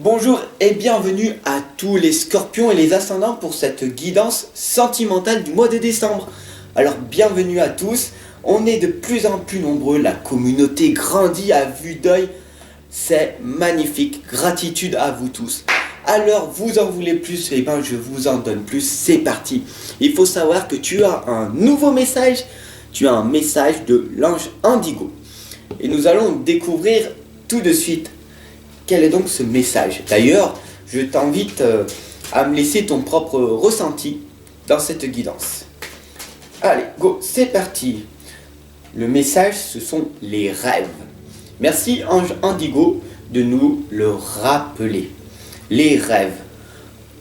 Bonjour et bienvenue à tous les scorpions et les ascendants pour cette guidance sentimentale du mois de décembre. Alors bienvenue à tous, on est de plus en plus nombreux, la communauté grandit à vue d'œil, c'est magnifique, gratitude à vous tous. Alors vous en voulez plus, et ben je vous en donne plus, c'est parti. Il faut savoir que tu as un nouveau message, tu as un message de l'ange Indigo. Et nous allons découvrir tout de suite quel est donc ce message. D'ailleurs, je t'invite à me laisser ton propre ressenti dans cette guidance. Allez, go, c'est parti. Le message, ce sont les rêves. Merci Ange Indigo de nous le rappeler. Les rêves.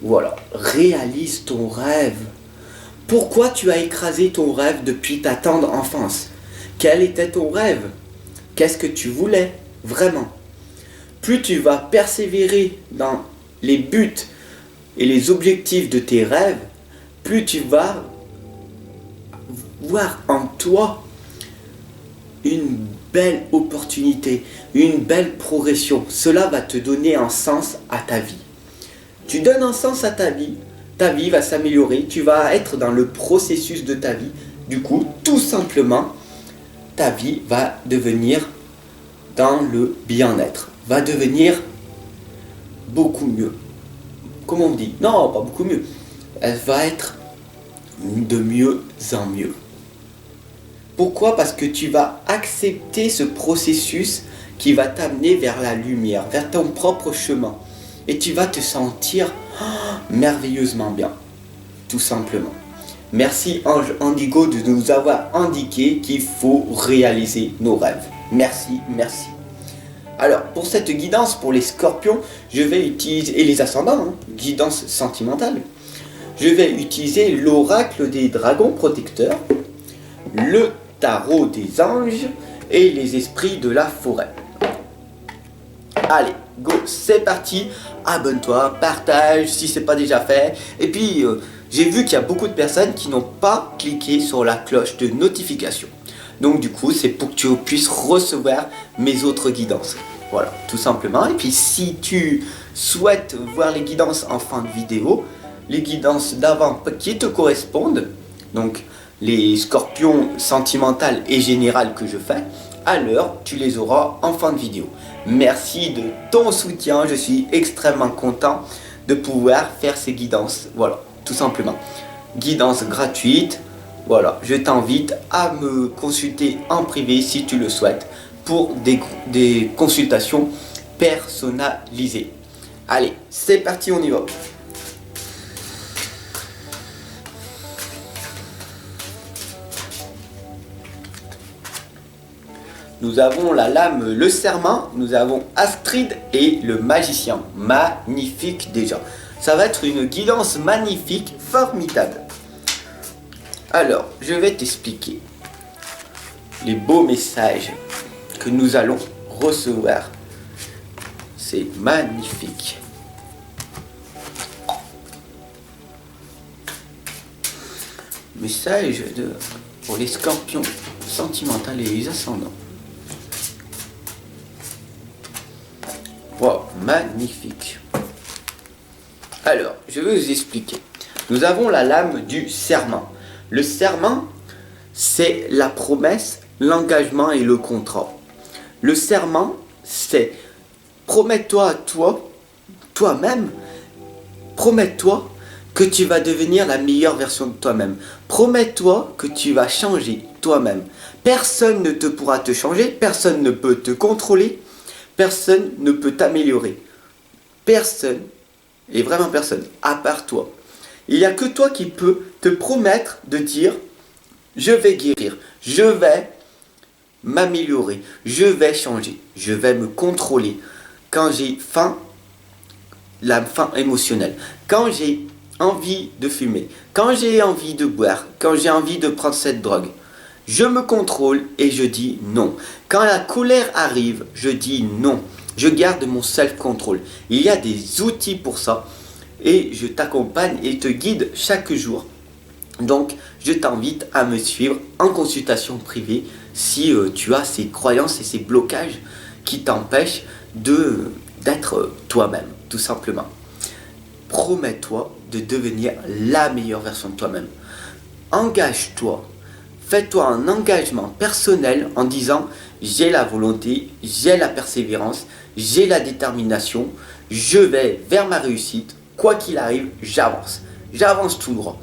Voilà, réalise ton rêve. Pourquoi tu as écrasé ton rêve depuis ta tendre enfance? Quel était ton rêve? Qu'est-ce que tu voulais vraiment? Plus tu vas persévérer dans les buts et les objectifs de tes rêves, plus tu vas voir en toi une belle opportunité, une belle progression. Cela va te donner un sens à ta vie. Tu donnes un sens à ta vie va s'améliorer, tu vas être dans le processus de ta vie. Du coup, tout simplement, ta vie va devenir dans le bien-être, va devenir beaucoup mieux. Comment on dit? Non, pas beaucoup mieux. Elle va être de mieux en mieux. Pourquoi? Parce que tu vas accepter ce processus qui va t'amener vers la lumière, vers ton propre chemin. Et tu vas te sentir merveilleusement bien, tout simplement. Merci Ange Indigo de nous avoir indiqué qu'il faut réaliser nos rêves. Merci, merci. Alors, pour cette guidance, pour les scorpions, je vais utiliser, et les ascendants, guidance sentimentale, je vais utiliser l'oracle des dragons protecteurs, le tarot des anges et les esprits de la forêt. Allez, go, c'est parti. Abonne-toi, partage si ce n'est pas déjà fait. Et puis, j'ai vu qu'il y a beaucoup de personnes qui n'ont pas cliqué sur la cloche de notification. Donc du coup, c'est pour que tu puisses recevoir mes autres guidances. Voilà, tout simplement. Et puis si tu souhaites voir les guidances en fin de vidéo, les guidances d'avant qui te correspondent, donc les scorpions sentimentales et générales que je fais, alors tu les auras en fin de vidéo. Merci de ton soutien, je suis extrêmement content de pouvoir faire ces guidances. Voilà, tout simplement. Guidance gratuite. Voilà, je t'invite à me consulter en privé si tu le souhaites pour des consultations personnalisées. Allez, c'est parti, on y va. Nous avons la lame, le serment, nous avons Astrid et le magicien. Magnifique déjà. Ça va être une guidance magnifique, formidable. Alors, je vais t'expliquer les beaux messages que nous allons recevoir. C'est magnifique. Message pour les scorpions sentimentaux et les ascendants. Wow, magnifique. Alors, je vais vous expliquer. Nous avons la lame du serment. Le serment, c'est la promesse, l'engagement et le contrat. Le serment, c'est promets-toi à toi-même, promets-toi que tu vas devenir la meilleure version de toi-même. Promets-toi que tu vas changer toi-même. Personne ne te pourra te changer, personne ne peut te contrôler, personne ne peut t'améliorer. Personne, et vraiment personne, à part toi. Il n'y a que toi qui peux te promettre de dire je vais guérir, je vais m'améliorer, je vais changer, je vais me contrôler. Quand j'ai faim, la faim émotionnelle, quand j'ai envie de fumer, quand j'ai envie de boire, quand j'ai envie de prendre cette drogue, je me contrôle et je dis non. Quand la colère arrive, je dis non. Je garde mon self-control. Il y a des outils pour ça. Et je t'accompagne et te guide chaque jour. Donc, je t'invite à me suivre en consultation privée si tu as ces croyances et ces blocages qui t'empêchent d'être toi-même. tout simplement. Promets-toi de devenir la meilleure version de toi-même. Engage-toi. Fais-toi un engagement personnel en disant j'ai la volonté, j'ai la persévérance, j'ai la détermination, je vais vers ma réussite, quoi qu'il arrive, j'avance. J'avance tout droit.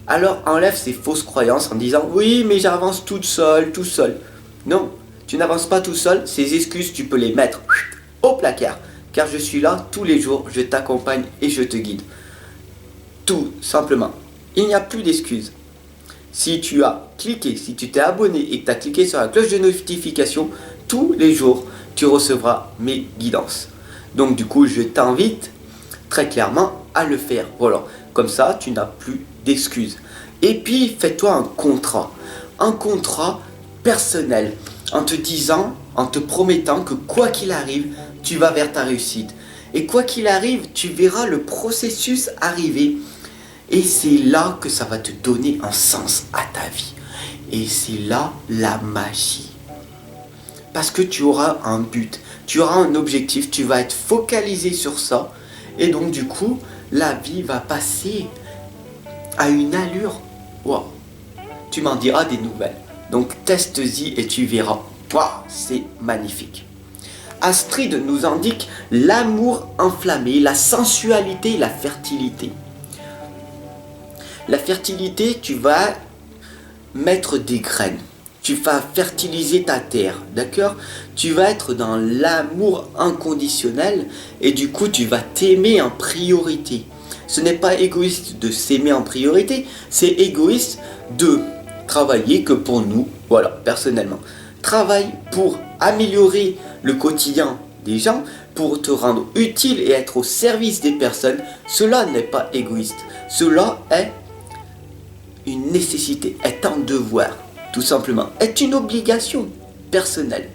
Alors enlève ces fausses croyances en disant oui mais j'avance toute seule, tout seul. Non, tu n'avances pas tout seul, ces excuses tu peux les mettre au placard. Car je suis là tous les jours, je t'accompagne et je te guide. Tout simplement. Il n'y a plus d'excuses. Si tu as cliqué, si tu t'es abonné et que tu as cliqué sur la cloche de notification, tous les jours, tu recevras mes guidances. Donc du coup, je t'invite très clairement à le faire. Voilà, comme ça, tu n'as plus d'excuses. Et puis, fais-toi un contrat personnel, en te disant, en te promettant que quoi qu'il arrive, tu vas vers ta réussite. Et quoi qu'il arrive, tu verras le processus arriver. Et c'est là que ça va te donner un sens à ta vie. Et c'est là la magie. Parce que tu auras un but, tu auras un objectif, tu vas être focalisé sur ça. Et donc du coup, la vie va passer à une allure. Wow. Tu m'en diras des nouvelles. Donc teste-y et tu verras. Wow, c'est magnifique. Astrid nous indique l'amour enflammé, la sensualité, la fertilité. La fertilité, tu vas mettre des graines. Tu vas fertiliser ta terre, d'accord? Tu vas être dans l'amour inconditionnel et du coup, tu vas t'aimer en priorité. Ce n'est pas égoïste de s'aimer en priorité, c'est égoïste de travailler que pour nous, voilà, personnellement. Travaille pour améliorer le quotidien des gens, pour te rendre utile et être au service des personnes. Cela n'est pas égoïste. Cela est une nécessité, est un devoir, tout simplement, est une obligation personnelle.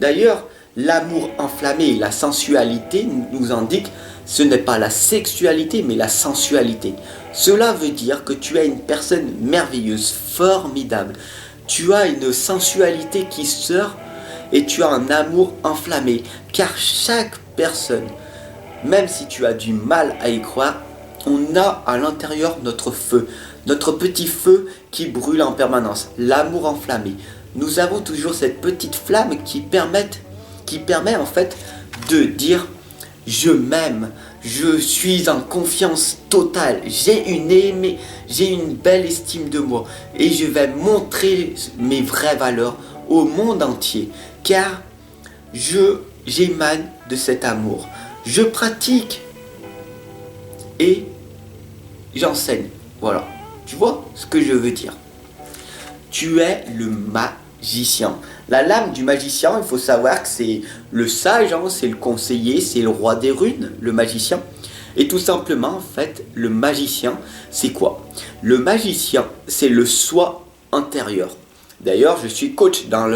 D'ailleurs, l'amour enflammé, la sensualité nous indique, ce n'est pas la sexualité, mais la sensualité. Cela veut dire que tu es une personne merveilleuse, formidable. Tu as une sensualité qui sort et tu as un amour enflammé. Car chaque personne, même si tu as du mal à y croire, on a à l'intérieur notre feu, notre petit feu qui brûle en permanence, l'amour enflammé. Nous avons toujours cette petite flamme qui permet en fait de dire je m'aime, je suis en confiance totale, j'ai une belle estime de moi et je vais montrer mes vraies valeurs au monde entier car j'émane de cet amour. Je pratique et j'enseigne. Voilà. Tu vois ce que je veux dire? Tu es le magicien. La lame du magicien, il faut savoir que c'est le sage, hein, c'est le conseiller, c'est le roi des runes, le magicien. Et tout simplement, en fait, le magicien, c'est quoi? Le magicien, c'est le soi intérieur. D'ailleurs, je suis coach dans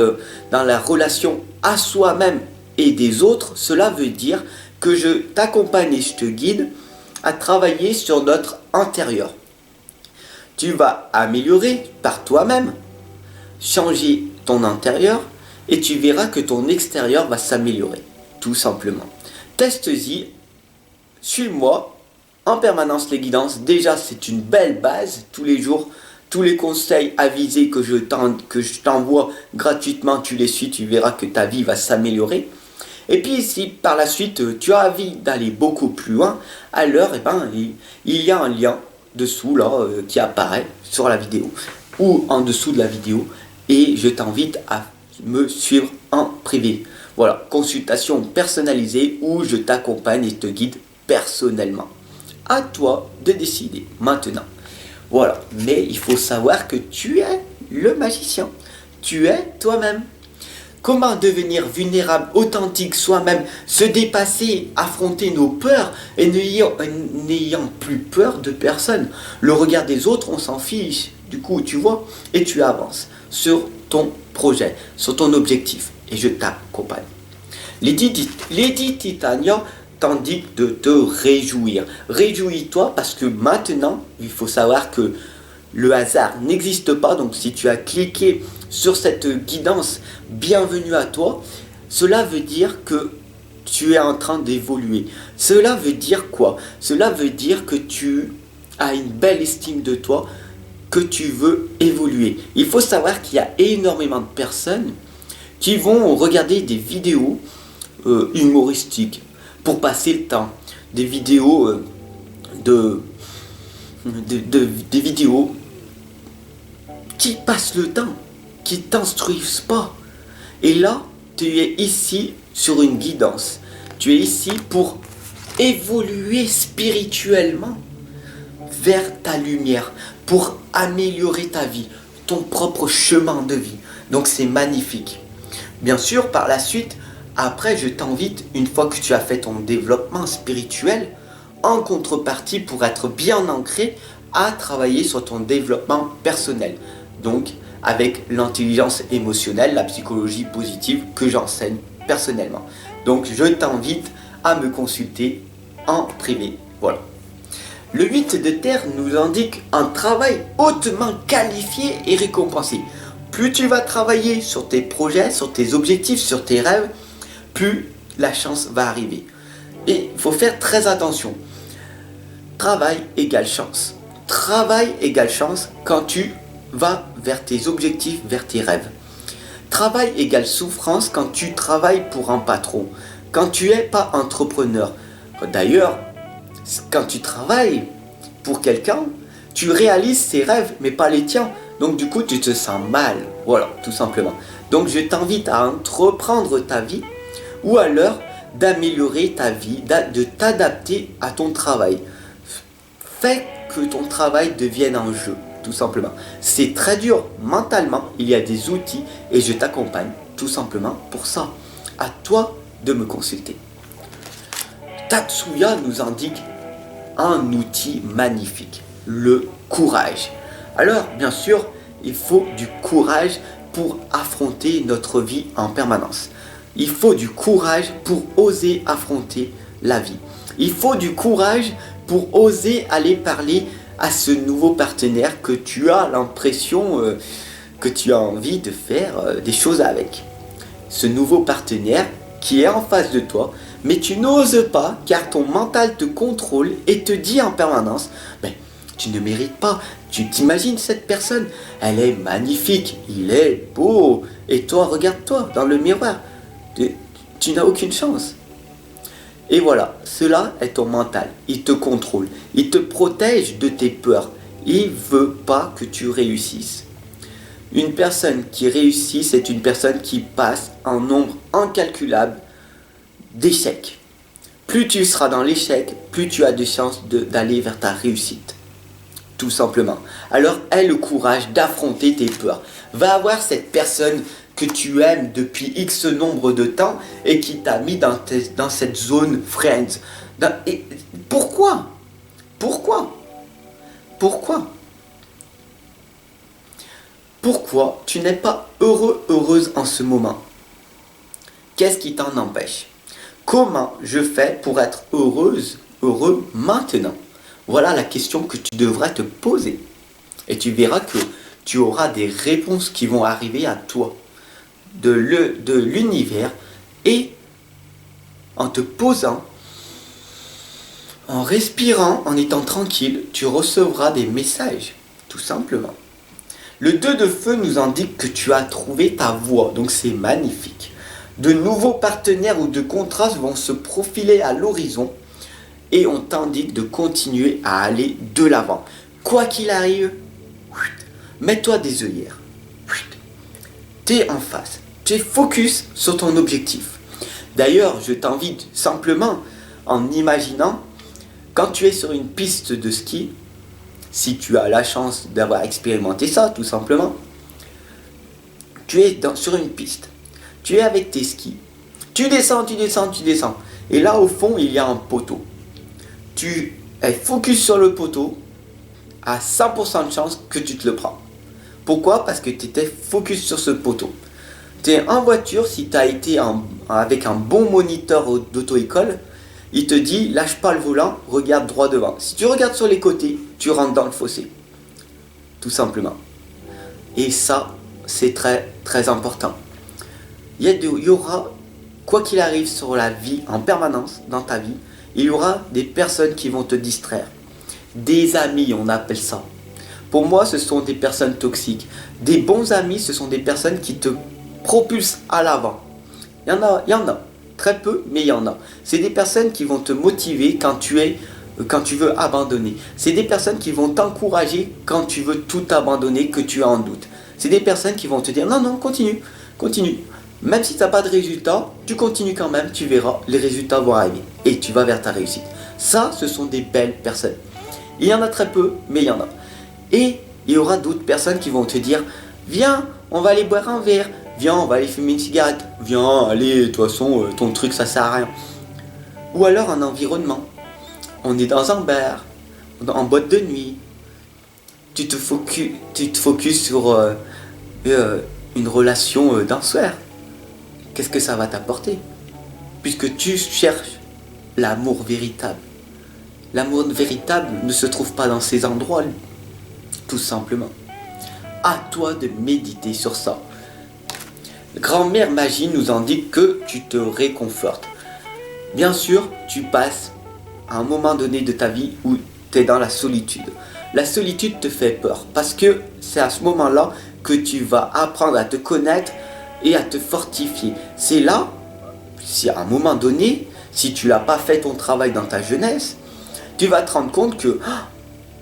la relation à soi-même et des autres. Cela veut dire que je t'accompagne et je te guide à travailler sur notre intérieur. Tu vas améliorer par toi-même, changer ton intérieur et tu verras que ton extérieur va s'améliorer, tout simplement. Teste-y, suis-moi en permanence les guidances. Déjà, c'est une belle base tous les jours. Tous les conseils avisés que je t'envoie gratuitement, tu les suis, tu verras que ta vie va s'améliorer. Et puis si par la suite tu as envie d'aller beaucoup plus loin, alors il y a un lien dessous là qui apparaît sur la vidéo ou en dessous de la vidéo et je t'invite à me suivre en privé. Voilà, consultation personnalisée où je t'accompagne et te guide personnellement. À toi de décider maintenant. Voilà, mais il faut savoir que tu es le magicien. Tu es toi-même. Comment devenir vulnérable, authentique, soi-même, se dépasser, affronter nos peurs et n'ayant plus peur de personne. Le regard des autres, on s'en fiche. Du coup, tu vois, et tu avances sur ton projet, sur ton objectif. Et je t'accompagne. Lady Titania t'indique de te réjouir. Réjouis-toi parce que maintenant, il faut savoir que le hasard n'existe pas. Donc si tu as cliqué sur cette guidance, bienvenue à toi. Cela veut dire que tu es en train d'évoluer. Cela veut dire quoi? Cela veut dire que tu as une belle estime de toi, que tu veux évoluer. Il faut savoir qu'il y a énormément de personnes qui vont regarder des vidéos humoristiques pour passer le temps, des vidéos des vidéos qui passent le temps, qui t'instruisent pas. Et là, tu es ici sur une guidance. Tu es ici pour évoluer spirituellement vers ta lumière, pour améliorer ta vie, ton propre chemin de vie. Donc c'est magnifique. Bien sûr, par la suite, après, je t'invite, une fois que tu as fait ton développement spirituel, en contrepartie, pour être bien ancré, à travailler sur ton développement personnel. Donc, avec l'intelligence émotionnelle, la psychologie positive que j'enseigne personnellement. Donc, je t'invite à me consulter en privé. Voilà. Le 8 de terre nous indique un travail hautement qualifié et récompensé. Plus tu vas travailler sur tes projets, sur tes objectifs, sur tes rêves, plus la chance va arriver. Et il faut faire très attention. Travail égale chance. Travail égale chance quand tu vas vers tes objectifs, vers tes rêves. Travail égale souffrance quand tu travailles pour un patron, quand tu n'es pas entrepreneur. D'ailleurs, quand tu travailles pour quelqu'un, tu réalises ses rêves, mais pas les tiens. Donc du coup, tu te sens mal. Voilà, tout simplement. Donc je t'invite à entreprendre ta vie ou alors d'améliorer ta vie, de t'adapter à ton travail. Fais que ton travail devienne un jeu, tout simplement. C'est très dur mentalement, il y a des outils et je t'accompagne tout simplement pour ça. À toi de me consulter. Tatsuya nous indique un outil magnifique, le courage. Alors, bien sûr, il faut du courage pour affronter notre vie en permanence. Il faut du courage pour oser affronter la vie. Il faut du courage pour oser aller parler à ce nouveau partenaire que tu as l'impression que tu as envie de faire des choses avec. Ce nouveau partenaire qui est en face de toi, mais tu n'oses pas car ton mental te contrôle et te dit en permanence mais tu ne mérites pas. Tu t'imagines cette personne, elle est magnifique, il est beau, et toi, regarde-toi dans le miroir, tu n'as aucune chance. Et voilà, cela est ton mental, il te contrôle, il te protège de tes peurs, il ne veut pas que tu réussisses. Une personne qui réussit, c'est une personne qui passe un nombre incalculable d'échecs. Plus tu seras dans l'échec, plus tu as de chances d'aller vers ta réussite. Tout simplement. Alors aie le courage d'affronter tes peurs. Va avoir cette personne que tu aimes depuis X nombre de temps et qui t'a mis dans cette zone friends. Et pourquoi? Pourquoi tu n'es pas heureux, heureuse en ce moment? Qu'est-ce qui t'en empêche? Comment je fais pour être heureuse, heureux maintenant? Voilà la question que tu devras te poser. Et tu verras que tu auras des réponses qui vont arriver à toi, de l'univers, et en te posant, en respirant, en étant tranquille, tu recevras des messages, tout simplement. Le 2 de feu nous indique que tu as trouvé ta voie, donc c'est magnifique. De nouveaux partenaires ou de contrastes vont se profiler à l'horizon et on t'indique de continuer à aller de l'avant. Quoi qu'il arrive, mets-toi des œillères. Tu es en face, tu es focus sur ton objectif. D'ailleurs, je t'invite simplement en imaginant, quand tu es sur une piste de ski, si tu as la chance d'avoir expérimenté ça, tout simplement, tu es sur une piste, tu es avec tes skis, tu descends, et là au fond il y a un poteau. Tu es focus sur le poteau, à 100% de chance que tu te le prends. Pourquoi? Parce que tu étais focus sur ce poteau. Tu es en voiture, si tu as été avec un bon moniteur d'auto-école, il te dit lâche pas le volant, regarde droit devant. Si tu regardes sur les côtés, tu rentres dans le fossé. Tout simplement. Et ça, c'est très très important. Il y aura quoi qu'il arrive sur la vie en permanence dans ta vie, il y aura des personnes qui vont te distraire. Des amis, on appelle ça. Pour moi, ce sont des personnes toxiques. Des bons amis, ce sont des personnes qui te propulsent à l'avant. Il y en a. Très peu, mais il y en a. C'est des personnes qui vont te motiver quand tu veux abandonner. C'est des personnes qui vont t'encourager quand tu veux tout abandonner, que tu as en doute. C'est des personnes qui vont te dire non, continue. Même si tu n'as pas de résultat, tu continues quand même, tu verras, les résultats vont arriver. Et tu vas vers ta réussite. Ça, ce sont des belles personnes. Il y en a très peu, mais il y en a. Et il y aura d'autres personnes qui vont te dire viens, on va aller boire un verre. Viens, on va aller fumer une cigarette. Viens, allez, de toute façon, ton truc, ça sert à rien. Ou alors un environnement. On est dans un bar, en boîte de nuit. Tu te focuses sur une relation d'un soir. Qu'est-ce que ça va t'apporter? Puisque tu cherches l'amour véritable. L'amour véritable ne se trouve pas dans ces endroits, tout simplement. À toi de méditer sur ça. Grand-mère Magie nous indique que tu te réconfortes. Bien sûr, tu passes à un moment donné de ta vie où tu es dans la solitude. La solitude te fait peur parce que c'est à ce moment-là que tu vas apprendre à te connaître et à te fortifier. C'est là, si à un moment donné, si tu n'as pas fait ton travail dans ta jeunesse, tu vas te rendre compte que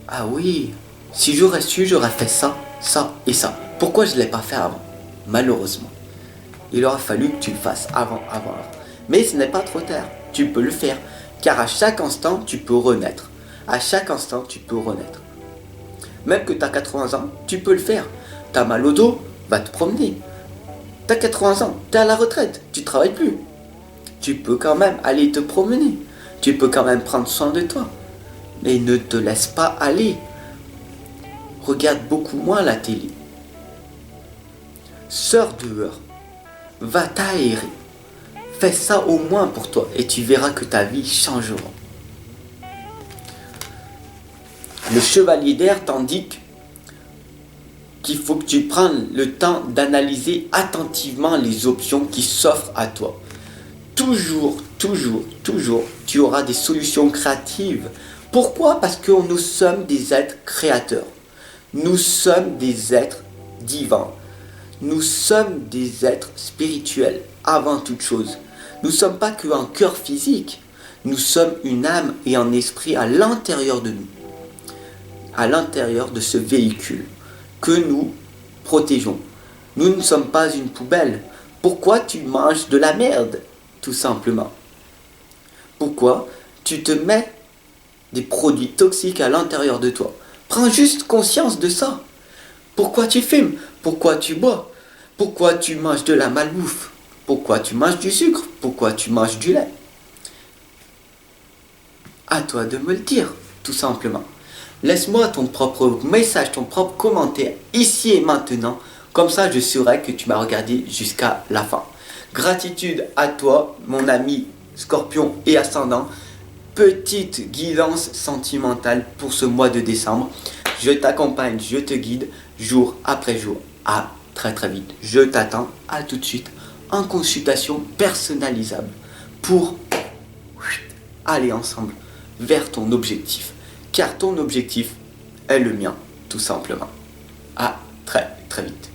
ah oui, si j'aurais su, j'aurais fait ça, ça et ça. Pourquoi je ne l'ai pas fait avant? Malheureusement. Il aura fallu que tu le fasses avant. Mais ce n'est pas trop tard, tu peux le faire. Car à chaque instant, tu peux renaître. À chaque instant, tu peux renaître. Même que tu as 80 ans, tu peux le faire. Tu as mal au dos, va te promener. Tu as 80 ans, tu es à la retraite, tu ne travailles plus. Tu peux quand même aller te promener. Tu peux quand même prendre soin de toi. Mais ne te laisse pas aller. Regarde beaucoup moins la télé. Sors dehors. Va t'aérer. Fais ça au moins pour toi et tu verras que ta vie changera. Le chevalier d'air t'indique qu'il faut que tu prennes le temps d'analyser attentivement les options qui s'offrent à toi. Toujours, tu auras des solutions créatives. Pourquoi? Parce que nous sommes des êtres créateurs. Nous sommes des êtres divins. Nous sommes des êtres spirituels avant toute chose. Nous ne sommes pas qu'un cœur physique. Nous sommes une âme et un esprit à l'intérieur de nous. À l'intérieur de ce véhicule que nous protégeons. Nous ne sommes pas une poubelle. Pourquoi tu manges de la merde? Tout simplement. Pourquoi tu te mets des produits toxiques à l'intérieur de toi? Prends juste conscience de ça. Pourquoi tu fumes? Pourquoi tu bois? Pourquoi tu manges de la malbouffe? Pourquoi tu manges du sucre? Pourquoi tu manges du lait? À toi de me le dire, tout simplement. Laisse-moi ton propre message, ton propre commentaire, ici et maintenant. Comme ça, je saurai que tu m'as regardé jusqu'à la fin. Gratitude à toi, mon ami Scorpion et Ascendant. Petite guidance sentimentale pour ce mois de décembre. Je t'accompagne, je te guide jour après jour. À très vite. Je t'attends, à tout de suite, en consultation personnalisable pour aller ensemble vers ton objectif. Car ton objectif est le mien, tout simplement. À très vite.